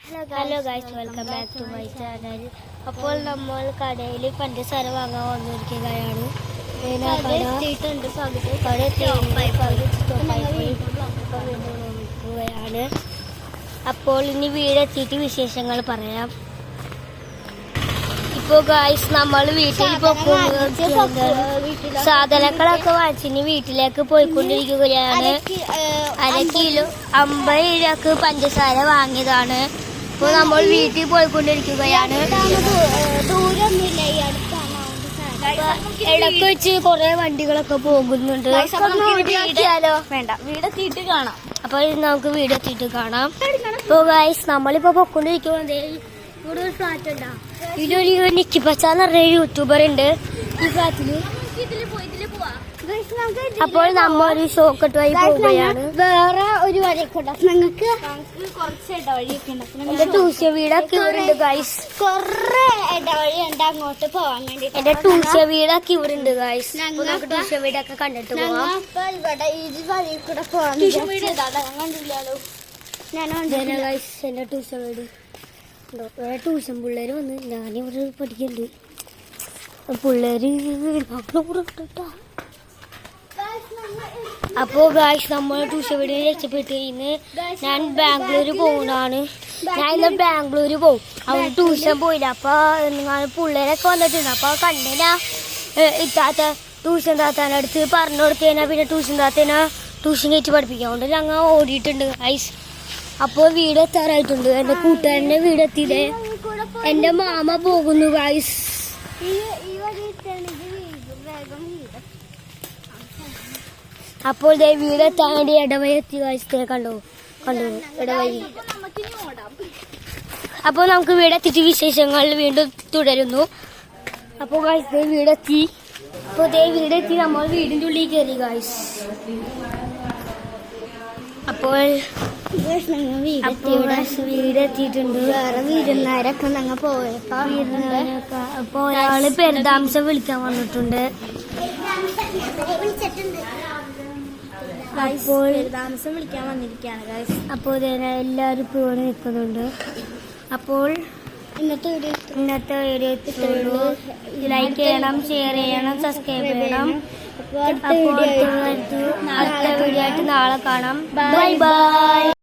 Hello guys, welcome back to my channel. അപ്പോൾ നമ്മൾ കടയിൽ പഞ്ചസാര വാങ്ങാൻ വന്നിരിക്കുകയാണ്. അപ്പോൾ ഇനി വീടെത്തിയിട്ട് വിശേഷങ്ങൾ പറയാം. ഇപ്പോൾ ഗൈസ് നമ്മൾ വീട്ടിൽ സാധനങ്ങളൊക്കെ വാങ്ങിച്ചിന് വീട്ടിലേക്ക് പോയിക്കൊണ്ടിരിക്കുകയാണ്. 1 കിലോ 50 രൂപക്ക് പഞ്ചസാര വാങ്ങിയതാണ്. ഇപ്പോൾ നമ്മൾ വീട്ടിൽ പോയിക്കൊണ്ടിരിക്കുകയാണ്. ഇടയ്ക്ക് വെച്ച് കുറെ വണ്ടികളൊക്കെ പോകുന്നുണ്ട്. വേണ്ട, വീടെത്തിയിട്ട് കാണാം. അപ്പൊ നമുക്ക് വീടെത്തിയിട്ട് കാണാം. ഇപ്പൊ ഗൈസ് നമ്മളിപ്പോ പൊക്കൊണ്ടിരിക്കുന്നത് ഇവിടെ ഒരു ഫ്ലാറ്റ് ഉണ്ടാ. ഇതിലൊരു നിക്കി പച്ചാന്ന് പറഞ്ഞ യൂട്യൂബർ ഉണ്ട് ഈ ഫ്ലാറ്റില്. അപ്പോൾ നമ്മ ഒരു ഷോക്കട്ട് വഴി പോവുകയാണ്. വേറെ ഒരു വഴിയൊക്കെ ഉണ്ട് നിങ്ങൾക്ക് കുറച്ച് ഇടവഴിയൊക്കെ ഉണ്ട്. എന്റെ ട്യൂഷൻ വീടൊക്കെ ഇവിടെ ഉണ്ട് ഗൈസ്. കൊറേ ഇടവഴിയുണ്ട് അങ്ങോട്ട് പോവാൻ വേണ്ടി. എന്റെ ട്യൂഷൻ വീടൊക്കെ ഇവിടെ ഉണ്ട് ഗൈസ്. നമുക്ക് ട്യൂഷൻ വീടൊക്കെ കണ്ടിട്ട് പോവാം. ഇവിടെ ഈ വഴി കൂടെ പോവാൻ കണ്ടില്ലല്ലോ. ഗൈസ് എന്റെ ട്യൂഷൻ വീട് വേറെ ട്യൂഷൻ പിള്ളേര് വന്ന് ഞാനിവിടെ പഠിക്കുന്നുണ്ട്. പിള്ളേര് അപ്പോ ഗായ്സ് നമ്മൾ ട്യൂഷൻ വീട് രക്ഷപ്പെട്ട് ഇന്ന് ഞാൻ ബാംഗ്ലൂര് പോകുന്നതാണ്. ഞാൻ ഇന്ന് ബാംഗ്ലൂര് പോകും. അവിടെ ട്യൂഷൻ പോയില്ല. അപ്പൊ പിള്ളേരൊക്കെ വന്നിട്ടുണ്ട്. അപ്പൊ കണ്ടേനാ ഇത്താത്ത ട്യൂഷൻ താത്താൻ്റെ അടുത്ത് പറഞ്ഞു കൊടുത്തേനാ. പിന്നെ ട്യൂഷൻ താത്തേനാ ട്യൂഷൻ കയറ്റി പഠിപ്പിക്കാൻ കൊണ്ട് ഞങ്ങൾ ഓടിയിട്ടുണ്ട് ഗായ്സ്. അപ്പോൾ വീട് എത്താറായിട്ടുണ്ട്. എന്റെ കൂട്ടുകാരന്റെ വീടെത്തിയില്ലേ. എന്റെ മാമ പോകുന്നു ഗായ്സ്. അപ്പോൾ വീടെത്താൻ വേണ്ടി ഇടവഴി എത്തി ഗായ്സ്. കണ്ടു ഇടവഴി. അപ്പോൾ നമുക്ക് വീടെത്തിയിട്ട് വിശേഷങ്ങൾ വീണ്ടും തുടരുന്നു. അപ്പോൾ ഗായ്സ് വീടെത്തി. അപ്പോൾ വീടെത്തി നമ്മൾ വീടിന്റെ ഉള്ളിൽ കയറി ഗായ്സ്. അപ്പോൾ വീടെത്തിയിട്ടുണ്ട്. വേറെ വീരുന്നവരൊക്കെ ഞങ്ങൾ പോയപ്പോ അപ്പൊ ഒരാള് പെരുതാംസം വിളിക്കാൻ വന്നിട്ടുണ്ട്. അപ്പോൾ താമസം വിളിക്കാൻ വന്നിരിക്കുകയാണ് ഗൈസ്. അപ്പോൾ എല്ലാവരും ഇപ്പോൾ ഇവിടെ നിൽക്കുന്നുണ്ട്. അപ്പോൾ ഇന്നത്തെ വീഡിയോ ലൈക്ക് ചെയ്യണം, ഷെയർ ചെയ്യണം, സബ്സ്ക്രൈബ് ചെയ്യണം. അപ്പോൾ അടുത്ത വീഡിയോ ആയിട്ട് നാളെ കാണാം. Bye bye.